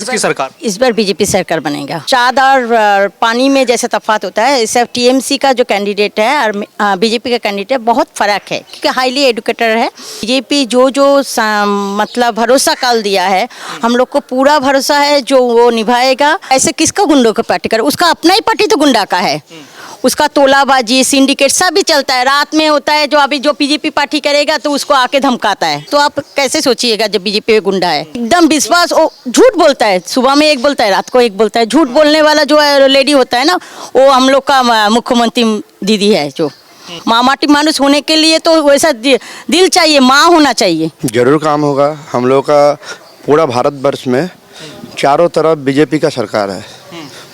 इसकी सरकार इस बार बीजेपी सरकार बनेगा। चाँद और पानी में जैसे तफात होता है, इससे टीएमसी का जो कैंडिडेट है और बीजेपी का कैंडिडेट है, बहुत फर्क है क्योंकि हाईली एडुकेटेड है। बीजेपी जो मतलब भरोसा काल दिया है, हम लोग को पूरा भरोसा है जो वो निभाएगा। ऐसे किसका गुंडों का पार्टी कर, उसका अपना ही पार्टी तो गुंडा का है। उसका तोलाबाजी सिंडिकेट सब भी चलता है, रात में होता है। जो अभी जो बीजेपी पार्टी करेगा तो उसको आके धमकाता है। तो आप कैसे सोचिएगा जब बीजेपी में गुंडा है, एकदम विश्वास, वो झूठ बोलता है, सुबह में एक बोलता है, रात को एक बोलता है। झूठ बोलने वाला जो है लेडी होता है ना, वो हम लोग का मुख्यमंत्री दीदी है। जो माँ माटी मानुस होने के लिए तो वैसा दिल चाहिए, माँ होना चाहिए। जरूर काम होगा। हम लोग का पूरा भारतवर्ष में चारों तरफ बीजेपी का सरकार है,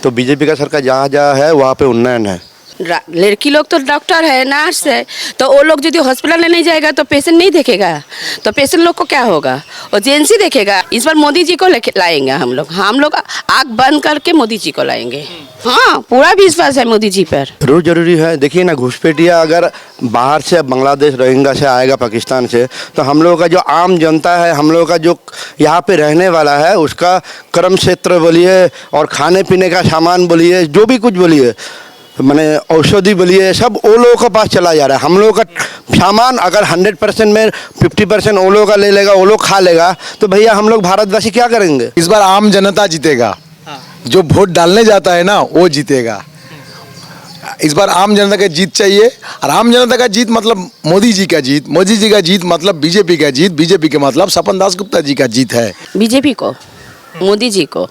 तो बीजेपी का सरकार जहाँ जहाँ है वहाँ पे उन्नयन है। लड़की लोग तो डॉक्टर है, नर्स है, तो वो लोग यदि हॉस्पिटल में नहीं जाएगा तो पेशेंट नहीं देखेगा, तो पेशेंट लोग को क्या होगा, वो जेएनसी देखेगा। इस बार मोदी जी को लाएंगे हम लोग आँख बंद करके मोदी जी को लाएंगे। हाँ, पूरा विश्वास है मोदी जी पर। जरूरी है। देखिए ना, घुसपैठिया अगर बाहर से बांग्लादेश रोहिंग्या से आएगा, पाकिस्तान से, तो हम लोगों का जो आम जनता है, हम लोगों का जो यहाँ पे रहने वाला है, उसका कर्म क्षेत्र बोलिए और खाने पीने का सामान बोलिए, जो भी कुछ बोलिए, मैंने औषधि बोलिए, सब वो लोगों के पास चला जा रहा है। हम लोगों का सामान अगर 100% में 50% वो लोगों का ले लेगा, वो लोग खा लेगा, तो भैया हम लोग भारतवासी क्या करेंगे। इस बार आम जनता जीतेगा। जो वोट डालने जाता है ना, वो जीतेगा। इस बार आम जनता का जीत चाहिए, और आम जनता का जीत मतलब मोदी जी का जीत, मोदी जी का जीत मतलब बीजेपी का जीत, बीजेपी के मतलब सपन दास गुप्ता जी का जीत है। बीजेपी को, मोदी जी को।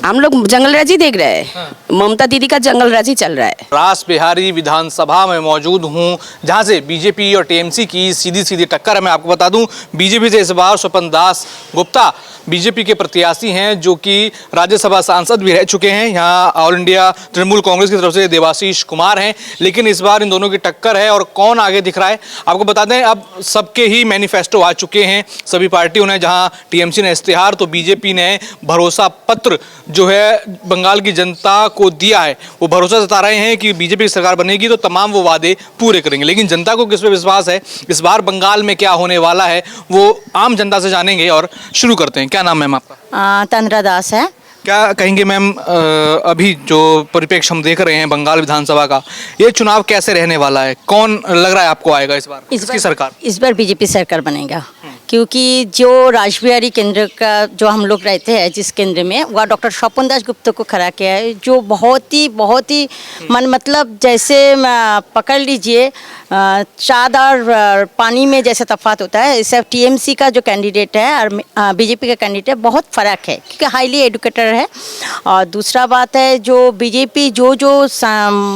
हम लोग जंगलराजी देख रहे हैं। ममता दीदी का जंगलराजी चल रहा है। रास बिहारी विधानसभा में मौजूद हूं, जहां से बीजेपी और टीएमसी की सीधी सीधी टक्कर है। मैं आपको बता दूं, बीजेपी से इस बार स्वपन दास गुप्ता बीजेपी के प्रत्याशी हैं, जो कि राज्यसभा सांसद भी रह चुके हैं। यहाँ ऑल इंडिया तृणमूल कांग्रेस की तरफ से देवाशीष कुमार हैं, लेकिन इस बार इन दोनों की टक्कर है। और कौन आगे दिख रहा है आपको बता दें, अब सबके ही मैनिफेस्टो आ चुके हैं सभी पार्टियों ने। जहां टीएमसी ने इश्तिहार, तो बीजेपी ने भरोसा पत्र जो है बंगाल की जनता को दिया है। वो भरोसा जता रहे हैं कि बीजेपी की सरकार बनेगी तो तमाम वो वादे पूरे करेंगे। लेकिन जनता को किस पे विश्वास है, इस बार बंगाल में क्या होने वाला है, वो आम जनता से जानेंगे। और शुरू करते हैं। क्या नाम मैम आपका? तंद्रा दास है। क्या कहेंगे मैम, अभी जो परिप्रेक्ष्य हम देख रहे हैं बंगाल विधानसभा का, ये चुनाव कैसे रहने वाला है? कौन लग रहा है आपको आएगा इस बार? इसकी सरकार इस बार बीजेपी सरकार बनेगा, क्योंकि जो राजबिहारी केंद्र का जो हम लोग रहते हैं जिस केंद्र में, वह डॉक्टर स्वपन दास गुप्ता को खड़ा किया है, जो बहुत ही मतलब जैसे पकड़ लीजिए चाँद और पानी में जैसे तफात होता है, इससे टीएमसी का जो कैंडिडेट है और बीजेपी का कैंडिडेट है, बहुत फ़र्क है क्योंकि हाईली एडुकेटेड है। और दूसरा बात है, जो बीजेपी जो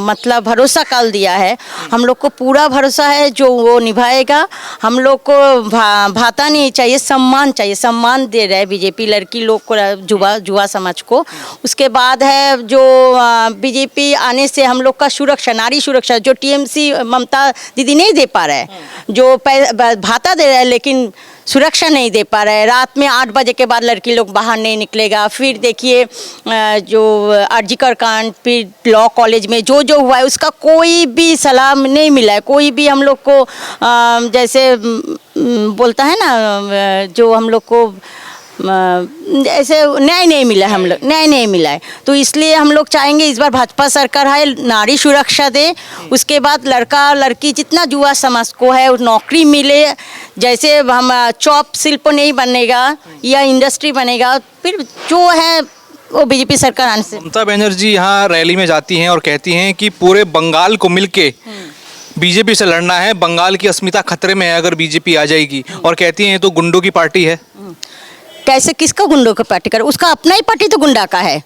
मतलब भरोसा काल दिया है, हम लोग को पूरा भरोसा है जो वो निभाएगा। हम लोग को भाता नहीं चाहिए, सम्मान चाहिए। सम्मान दे रहा है बीजेपी लड़की लोग को, जुआ समाज को। उसके बाद है जो बीजेपी आने से हम लोग का सुरक्षा, नारी सुरक्षा, जो टीएमसी ममता दीदी नहीं दे पा रहा है, जो भाता दे रहा है लेकिन सुरक्षा नहीं दे पा रहा है। रात में 8 बजे के बाद लड़की लोग बाहर नहीं निकलेगा। फिर देखिए जो अर्जिकर कांड, फिर लॉ कॉलेज में जो हुआ है, उसका कोई भी सलाह नहीं मिला है। कोई भी हम लोग को जैसे बोलता है ना, जो हम लोग को ऐसे न्याय नहीं मिला, हम लोग न्याय नहीं मिला है। तो इसलिए हम लोग चाहेंगे इस बार भाजपा सरकार है, नारी सुरक्षा दे। उसके बाद लड़का लड़की जितना जुआ समाज को है नौकरी मिले। जैसे हम चॉप शिल्प नहीं बनेगा या इंडस्ट्री बनेगा, फिर जो है वो बीजेपी सरकार आने से। ममता बनर्जी यहाँ रैली में जाती हैं और कहती हैं कि पूरे बंगाल को मिलके बीजेपी से लड़ना है, बंगाल की अस्मिता खतरे में है अगर बीजेपी आ जाएगी। और कहती हैं ये तो गुंडों की पार्टी है। कैसे किसका गुंडों का पार्टी कर, उसका अपना ही पार्टी तो गुंडा का है।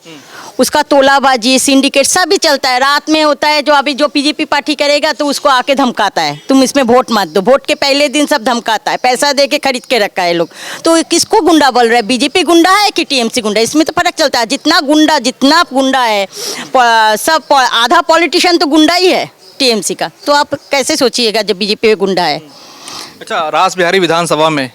उसका तोलाबाजी सिंडिकेट सब भी चलता है, रात में होता है। जो अभी जो बीजेपी पार्टी करेगा तो उसको आके धमकाता है, तुम इसमें वोट मत दो। वोट के पहले दिन सब धमकाता है, पैसा दे के खरीद के रखा है लोग। तो किसको गुंडा बोल रहा है, बीजेपी गुंडा है कि टीएमसी गुंडा? इसमें तो फर्क चलता है। जितना गुंडा है सब आधा पॉलिटिशियन तो गुंडा ही है टीएमसी का। तो आप कैसे सोचिएगा जब बीजेपी गुंडा है। अच्छा, रास बिहारी विधानसभा में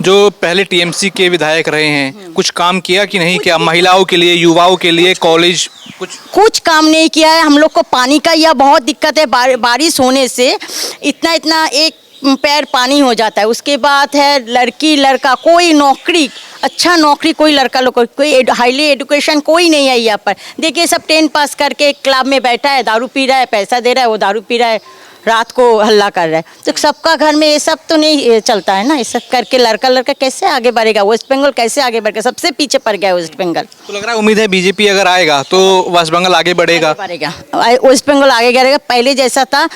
जो पहले टीएमसी के विधायक रहे हैं, कुछ काम किया कि नहीं किया? महिलाओं के लिए, युवाओं के लिए, कॉलेज कुछ काम नहीं किया है। हम लोग को पानी का यह बहुत दिक्कत है, बारिश होने से इतना एक पैर पानी हो जाता है। उसके बाद है लड़की लड़का कोई नौकरी, अच्छा नौकरी कोई लड़का लोग कोई हाईली एजुकेशन कोई नहीं है यहाँ पर। देखिए सब 10 पास करके क्लब में बैठा है, दारू पी रहा है, पैसा दे रहा है, वो दारू पी रहा है, रात को हल्ला कर रहा है। तो सबका घर में ये सब तो नहीं चलता है ना। ये सब करके लड़का कैसे आगे बढ़ेगा? वेस्ट बंगाल कैसे आगे बढ़ेगा? सबसे पीछे पड़ गया वेस्ट बंगाल। तो लग रहा है उम्मीद है बीजेपी अगर आएगा तो वेस्ट बंगाल आगे बढ़ेगा। वेस्ट बंगाल आगे बढ़ेगा। पहले जैसा था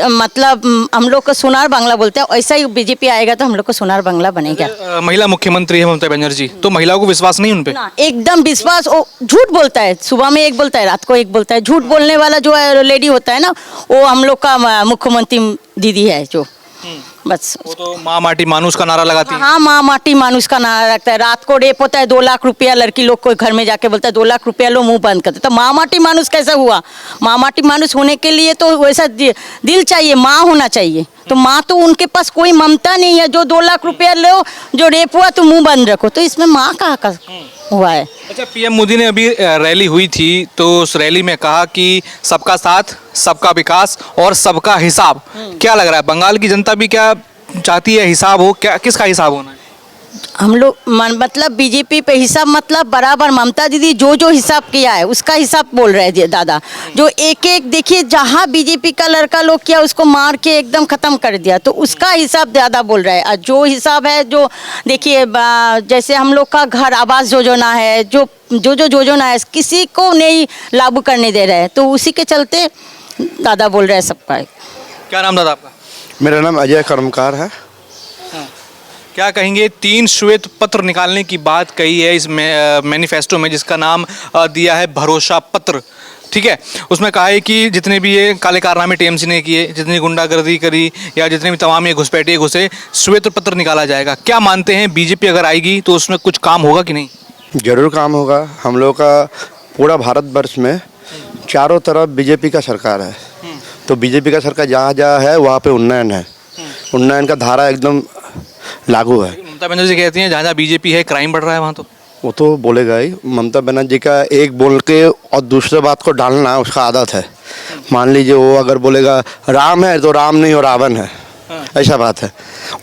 मतलब हम लोग को सोनार बांग्ला बोलते हैं, ऐसा ही बीजेपी आएगा तो हम लोग को सोनार बांग्ला बनेगा। महिला मुख्यमंत्री है ममता बनर्जी, तो महिलाओं को विश्वास नहीं उन पे? एकदम विश्वास। वो झूठ बोलता है, सुबह में एक बोलता है, रात को एक बोलता है। झूठ बोलने वाला जो लेडी होता है ना, वो हम लोग का मुख्यमंत्री दीदी है जो, बस वो तो माँ माटी मानुस का नारा लगाती है। हाँ, माँ माटी मानुस का नारा रखता है। रात को रेप होता है, 2 लाख रुपया लड़की लोग को घर में जाके बोलता है 2 लाख रुपया लो, मुंह बंद कर दे। तो माँ माटी मानुस कैसा हुआ? माँ माटी मानुस होने के लिए तो वैसा दिल चाहिए, माँ होना चाहिए। तो माँ तो उनके पास कोई ममता नहीं है। जो 2 लाख रुपया लो, जो रेप हुआ तो मुंह बंद रखो। तो इसमें माँ कहाँ का हुआ है? अच्छा, पीएम मोदी ने अभी रैली हुई थी तो उस रैली में कहा कि सबका साथ, सबका विकास और सबका हिसाब। क्या लग रहा है बंगाल की जनता भी क्या चाहती है हिसाब हो? क्या किसका हिसाब होना है? हम लोग मतलब बीजेपी पे हिसाब मतलब बराबर ममता दीदी जो हिसाब किया है उसका हिसाब बोल रहे हैं दादा। जो एक देखिए जहाँ बीजेपी का लड़का लोग किया उसको मार के एकदम खत्म कर दिया, तो उसका हिसाब दादा बोल रहे हैं। और जो हिसाब है जो देखिए जैसे हम लोग का घर आवास योजना है, जो योजना है किसी को नहीं लागू करने दे रहे हैं, तो उसी के चलते दादा बोल रहे हैं सबका। क्या नाम दादा आपका? मेरा नाम अजय कर्मकार है। क्या कहेंगे? 3 श्वेत पत्र निकालने की बात कही है इस मैनिफेस्टो में, जिसका नाम दिया है भरोसा पत्र। ठीक है, उसमें कहा है कि जितने भी ये काले कारनामे टीएमसी ने किए, जितनी गुंडागर्दी करी या जितने भी तमाम ये घुसपैठिए घुसे, श्वेत पत्र निकाला जाएगा। क्या मानते हैं बीजेपी अगर आएगी तो उसमें कुछ काम होगा कि नहीं? जरूर काम होगा। हम लोग का पूरा भारतवर्ष में चारों तरफ बीजेपी का सरकार है, तो बीजेपी का सरकार जहाँ जहाँ है वहाँ पे उन्नयन है। उन्नयन का धारा एकदम लागू है। ममता बनर्जी कहती हैं जहाँ जहाँ बीजेपी है क्राइम बढ़ रहा है वहाँ तो। वो तो बोलेगा ही। ममता बनर्जी का एक बोल के और दूसरे बात को डालना उसका आदत है। मान लीजिए वो अगर बोलेगा राम है तो राम नहीं और रावण है, ऐसा बात है।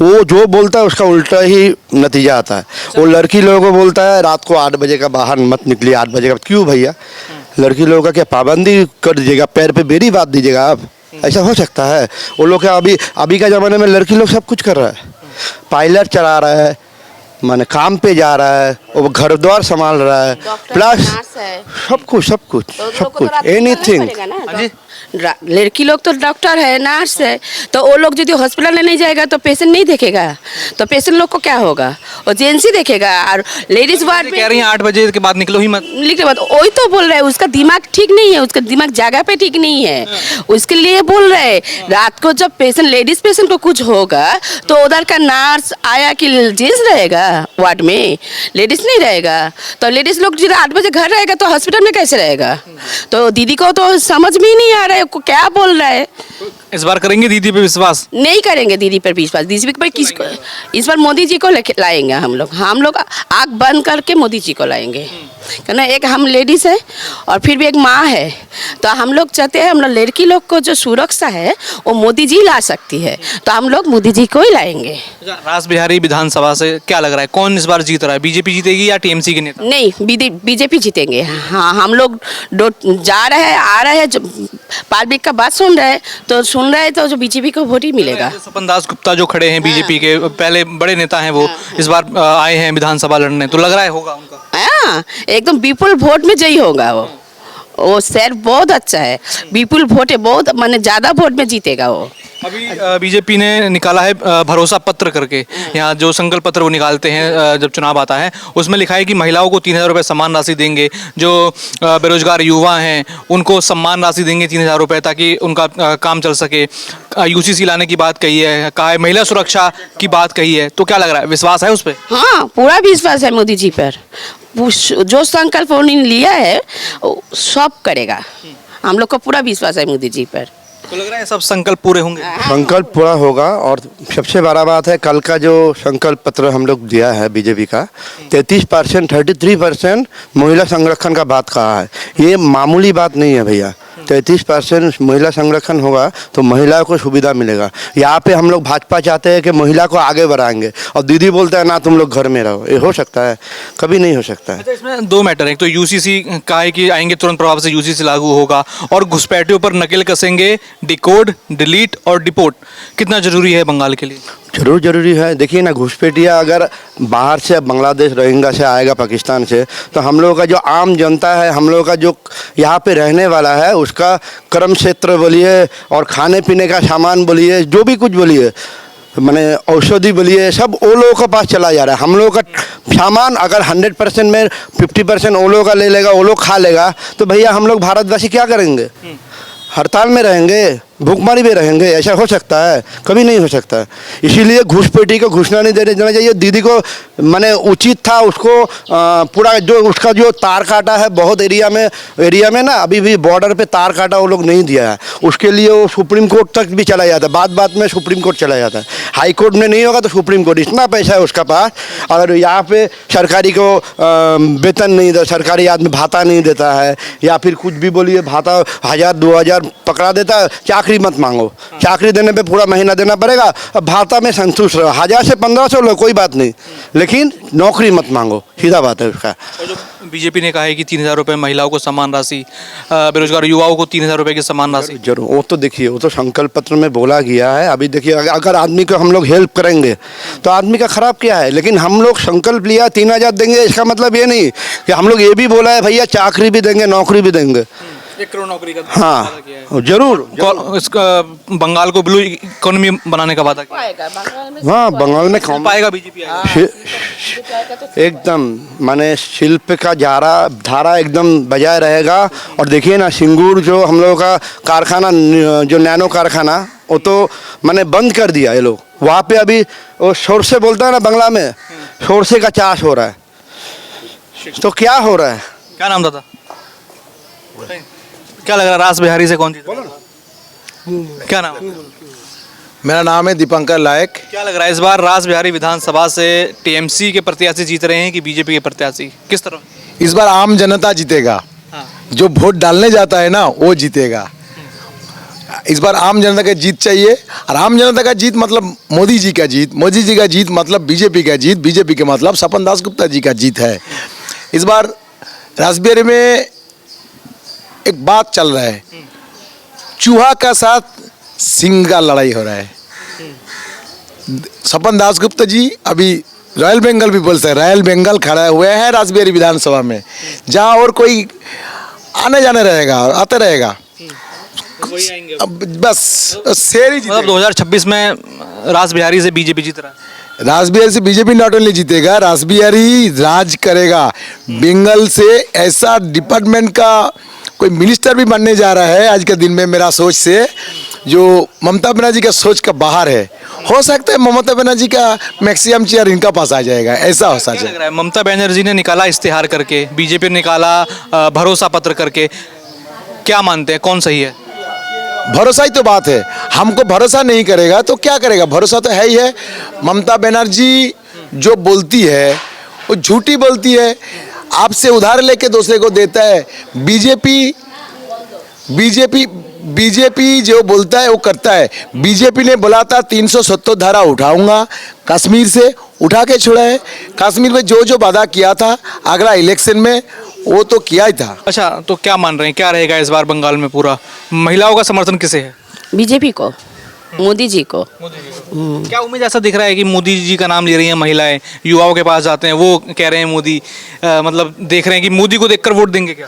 वो जो बोलता है उसका उल्टा ही नतीजा आता है। वो लड़की लोगों को बोलता है रात को 8 बजे का बाहर मत निकलिए, 8 बजे का। क्यों भैया? लड़की लोगों का क्या पाबंदी कर दीजिएगा? पैर पे बेड़ी बांध दीजिएगा आप? ऐसा हो सकता है? वो लोग क्या अभी का ज़माने में लड़की लोग सब कुछ कर रहा है। पायलट चला रहा है, माने काम पे जा रहा है, वो घर द्वार संभाल रहा है, प्लस सब कुछ एनीथिंग। लड़की लोग तो डॉक्टर है, नर्स है, तो वो लोग यदि हॉस्पिटल में नहीं जाएगा तो पेशेंट नहीं देखेगा, तो पेशेंट लोग को क्या होगा? वो जेंसी देखेगा। और लेडीज वार्ड कह रही हैं 8 बजे के बाद निकलो ही मत। लिखने बाद वही तो बोल रहे हैं, उसका दिमाग ठीक नहीं है, उसका दिमाग जगह पे ठीक नहीं है, उसके लिए बोल रहे हैं। रात को जब पेशेंट लेडीज पेशेंट को कुछ होगा तो उधर का नर्स आया कि जेंट्स रहेगा वार्ड में, लेडीज नहीं रहेगा। तो लेडीज लोग जब 8 बजे घर रहेगा तो हॉस्पिटल में कैसे रहेगा? तो दीदी को तो समझ में ही नहीं आ रहा है को क्या बोल रहा है। इस बार करेंगे दीदी पे विश्वास? नहीं करेंगे दीदी पर विश्वास। दीदी पर किसको? इस बार मोदी जी को लाएंगे हम लोग आँख बंद करके मोदी जी को लाएंगे। ना एक हम लेडीज है और फिर भी एक माँ है, तो हम लोग चाहते हैं हम लोग लड़की लोग को जो सुरक्षा है वो मोदी जी ला सकती है, तो हम लोग मोदी जी को ही लाएंगे। रास बिहारी विधानसभा से क्या लग रहा है कौन इस बार जीत रहा है? बीजेपी जीतेगी या टीएमसी के नेता? नहीं, बीजेपी जीतेंगे। हाँ, हम लोग जा रहे हैं, आ रहे हैं, पाब्लिक का बात सुन रहे हैं तो जो बीजेपी को वोट ही मिलेगा। स्वपन दास गुप्ता जो खड़े हैं बीजेपी के पहले बड़े नेता हैं, वो इस बार आए हैं विधानसभा लड़ने, तो लग रहा है होगा उनका? हाँ, एकदम विपुल वोट में जय होगा वो सर बहुत अच्छा है। विपुल वोट है, बहुत माने ज़्यादा वोट में जीतेगा वो। अभी बीजेपी ने निकाला है भरोसा पत्र करके, यहाँ जो संकल्प पत्र वो निकालते हैं जब चुनाव आता है, उसमें लिखा है कि महिलाओं को 3000 रुपये सम्मान राशि देंगे, जो बेरोजगार युवा हैं उनको सम्मान राशि देंगे 3000 रुपये, ताकि उनका काम चल सके। यूसीसी लाने की बात कही है, कहा है महिला सुरक्षा की बात कही है, तो क्या लग रहा है विश्वास है उस पर? हाँ, पूरा विश्वास है मोदी जी पर। जो संकल्प उन्होंने लिया है सब करेगा। हम लोग को पूरा विश्वास है मोदी जी पर। तो लग रहा है सब संकल्प पूरे होंगे? संकल्प पूरा होगा। और सबसे बड़ा बात है कल का जो संकल्प पत्र हम लोग दिया है बीजेपी का, 33% 33% महिला संरक्षण का बात कहा है। ये मामूली बात नहीं है भैया, 33% महिला संरक्षण होगा तो महिलाओं को सुविधा मिलेगा। यहाँ पे हम लोग भाजपा चाहते हैं कि महिला को आगे बढ़ाएंगे और दीदी बोलते हैं ना तुम लोग घर में रहो, ये हो सकता है? कभी नहीं हो सकता है। अच्छा, इसमें दो मैटर हैं। एक तो यूसीसी का है कि आएंगे तुरंत प्रभाव से यूसीसी लागू होगा, और घुसपैठियों पर नकेल कसेंगे, डिकोड, डिलीट और डिपोर्ट। कितना जरूरी है बंगाल के लिए? जरूर जरूरी है। देखिए ना, घुसपैठिया अगर बाहर से बांग्लादेश रोहिंग्या से आएगा, पाकिस्तान से, तो हम लोगों का जो आम जनता है, हम लोगों का जो यहाँ पे रहने वाला है, उसका कर्म क्षेत्र बोलिए और खाने पीने का सामान बोलिए, जो भी कुछ बोलिए, मैंने औषधि बोलिए, सब वो लोगों के पास चला जा रहा है। हम लोगों का सामान अगर 100% में 50% वो लोगों का ले लेगा, वो लोग खा लेगा, तो भैया हम लोग भारतवासी क्या करेंगे? हड़ताल में रहेंगे, भूखमरी में रहेंगे? ऐसा हो सकता है? कभी नहीं हो सकता है। इसीलिए घुसपैठी को घुसना नहीं देना चाहिए। दीदी को मैंने उचित था उसको पूरा जो उसका जो तार काटा है बहुत एरिया में ना, अभी भी बॉर्डर पे तार काटा वो लोग नहीं दिया है, उसके लिए वो सुप्रीम कोर्ट तक भी चला जाता है। बात में सुप्रीम कोर्ट चला जाता है। हाई कोर्ट में नहीं होगा तो सुप्रीम कोर्ट। इतना पैसा है उसका पास। अगर यहाँ पे सरकारी को वेतन नहीं दे, सरकारी आदमी भाता नहीं देता है, या फिर कुछ भी बोलिए भाता 1000-2000 पकड़ा देता है, चाकरी मत मांगो। चाकरी देने पे पूरा महीना देना पड़ेगा। अब भाता में संतुष्ट रहो, 1000 से 1500 लो, कोई बात नहीं, लेकिन नौकरी मत मांगो। सीधा बात है उसका। और जो बीजेपी ने कहा है कि 3000 रुपये महिलाओं को समान राशि, बेरोजगार युवाओं को 3000 रुपये की समान राशि। जरूर, वो तो देखिए, वो तो संकल्प पत्र में बोला गया है। अभी देखिए, अगर आदमी को हम लोग हेल्प करेंगे तो आदमी का खराब क्या है? लेकिन हम लोग संकल्प लिया 3000 देंगे, इसका मतलब ये नहीं कि हम लोग ये भी बोला है भैया चाकरी भी देंगे, नौकरी भी देंगे। 1 करोड़ नौकरी का हाँ जरूर। इसका बंगाल को ब्लू इकोनॉमी बनाने का वादा किया। हाँ, बंगाल में पाएगा बीजेपी एकदम माने शिल्प का धारा एकदम बजाय रहेगा। और देखिए ना, सिंगूर जो हम लोगों का कारखाना, जो नैनो कारखाना, वो तो मैंने बंद कर दिया ये लोग। वहाँ पे अभी वो शोर से बोलता है ना बंगला में, शोर से का चाश हो रहा है। तो क्या हो रहा है? क्या नाम था? क्या लग रहा है रास बिहारी से कौन जीता? क्या नाम है? मेरा नाम है दीपंकर लायक। क्या लग रहा है इस बार रास बिहारी विधानसभा से टीएमसी के प्रत्याशी जीत रहे हैं कि बीजेपी के प्रत्याशी? किस तरह? इस बार आम जनता जीतेगा। जो वोट डालने जाता है ना वो जीतेगा। इस बार आम जनता का जीत चाहिए, और आम जनता का जीत मतलब मोदी जी का जीत, मोदी जी का जीत मतलब बीजेपी का जीत, बीजेपी के मतलब सपन दास गुप्ता जी का जीत है। इस बार रासबिहारी में एक बात चल रहा है, चूहा का साथ सिंह का लड़ाई हो रहा है। सपन दास गुप्ता जी अभी रॉयल बंगाल भी बोल सकते हैं, रॉयल बंगाल खड़ा हुए हैं रासबिहारी विधानसभा में, जहाँ और कोई आने जाने रहेगा और आते रहेगा। अब बस शेर ही मतलब 2026 में रास बिहारी से बीजेपी जीत रहा है। रासबिहारी से बीजेपी नॉट ओनली जीतेगा, रासबिहारी राज करेगा। बंगाल से ऐसा डिपार्टमेंट का कोई मिनिस्टर भी बनने जा रहा है आज के दिन में, मेरा सोच से, जो ममता बनर्जी का सोच का बाहर है। हो सकता है ममता बनर्जी का मैक्सिमम चेयर इनका पास आ जाएगा, ऐसा हो सकता लग रहा है। ममता बनर्जी ने निकाला इश्तिहार करके, बीजेपी ने निकाला भरोसा पत्र करके। क्या मानते हैं कौन सही है? भरोसा ही तो बात है। हमको भरोसा नहीं करेगा तो क्या करेगा? भरोसा तो है ही है। ममता बनर्जी जो बोलती है वो झूठी बोलती है, आपसे उधार लेके दूसरे को देता है। बीजेपी जो बोलता है वो करता है। बीजेपी ने बोला था 370 धारा उठाऊंगा, कश्मीर से उठा के छोड़ा है। कश्मीर में जो वादा किया था अगला इलेक्शन में वो तो किया ही था। अच्छा, तो क्या मान रहे हैं, क्या रहेगा इस बार बंगाल में? पूरा महिलाओं का समर्थन किसे है? बीजेपी को, मोदी जी को। क्या उम्मीद ऐसा दिख रहा है कि मोदी जी का नाम ले रही हैं महिलाएं, युवाओं के पास जाते हैं, वो कह रहे हैं मोदी, मतलब देख रहे हैं कि मोदी को देखकर वोट देंगे क्या?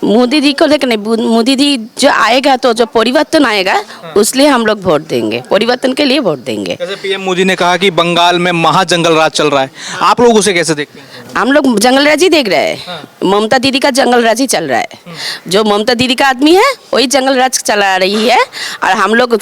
मोदी जी को लेकर नहीं, मोदी जी जो आएगा तो जो परिवर्तन आएगा उसलिए हम लोग वोट देंगे, परिवर्तन के लिए वोट देंगे। जैसे पीएम मोदी ने कहा कि बंगाल में महाजंगल राज चल रहा है, आप लोग उसे कैसे देखते हैं? हम लोग जंगल राज ही देख रहे हैं। ममता दीदी का जंगल राज ही चल रहा है। जो ममता दीदी का आदमी है वही जंगल राज चला रही है, और हम लोग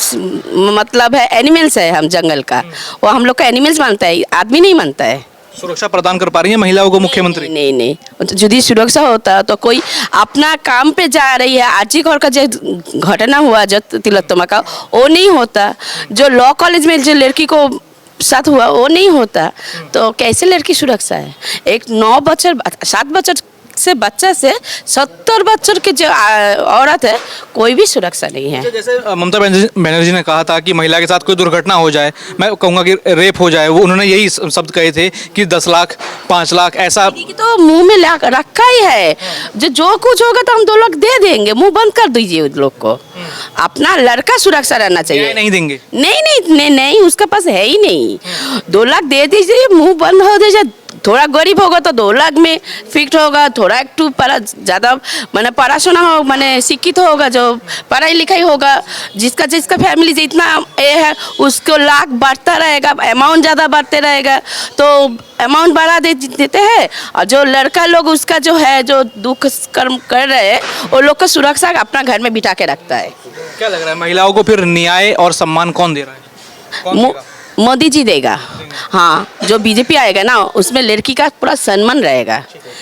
मतलब है एनिमल्स है, हम जंगल का, वो हम लोग का एनिमल्स मानता है, आदमी नहीं मानता है। सुरक्षा प्रदान कर पा रही है महिलाओं को मुख्यमंत्री? नहीं, यदि सुरक्षा होता तो कोई अपना काम पे जा रही है। आज ही घर का जो घटना हुआ जो तिलोत्तमा का, वो नहीं होता। जो लॉ कॉलेज में जो लड़की को साथ हुआ वो नहीं होता, तो कैसे लड़की सुरक्षा है? एक 7 बच्चों से बच्चा से 70 बच्चों के जो औरत है कोई भी सुरक्षा नहीं है। जैसे ममता बनर्जी ने कहा था कि महिला के साथ कोई दुर्घटना हो जाए, मैं कहूँगा कि रेप हो जाए, वो उन्होंने यही शब्द कहे थे कि 10 लाख 5 लाख ऐसा। कि तो मुंह में रखा ही है, जो कुछ होगा तो हम 2 लाख दे देंगे, मुंह बंद कर दीजिए उन लोग को। अपना लड़का सुरक्षा रहना चाहिए। नहीं देंगे। नहीं, उसके पास है ही नहीं। 2 लाख दे दीजिए, मुंह बंद हो दीजिए। थोड़ा गरीब होगा तो 2 लाख में फिक्स होगा, थोड़ा एक टू ज़्यादा मैंने पढ़ाशुना हो, मैंने शिक्षित होगा, जो पढ़ाई लिखाई होगा, जिसका फैमिली जितना ये है उसको लाख बढ़ता रहेगा, अमाउंट ज़्यादा बढ़ते रहेगा, तो अमाउंट बढ़ा देते हैं। और जो लड़का लोग उसका जो है, जो दुख कर्म कर रहे हैं, वो लोग को सुरक्षा अपना घर में बिठा के रखता है। क्या लग रहा है महिलाओं को फिर न्याय और सम्मान कौन दे रहा है? कौन देगा? मोदी जी देगा। हाँ, जो बीजेपी आएगा ना उसमें लड़की का पूरा सम्मान रहेगा।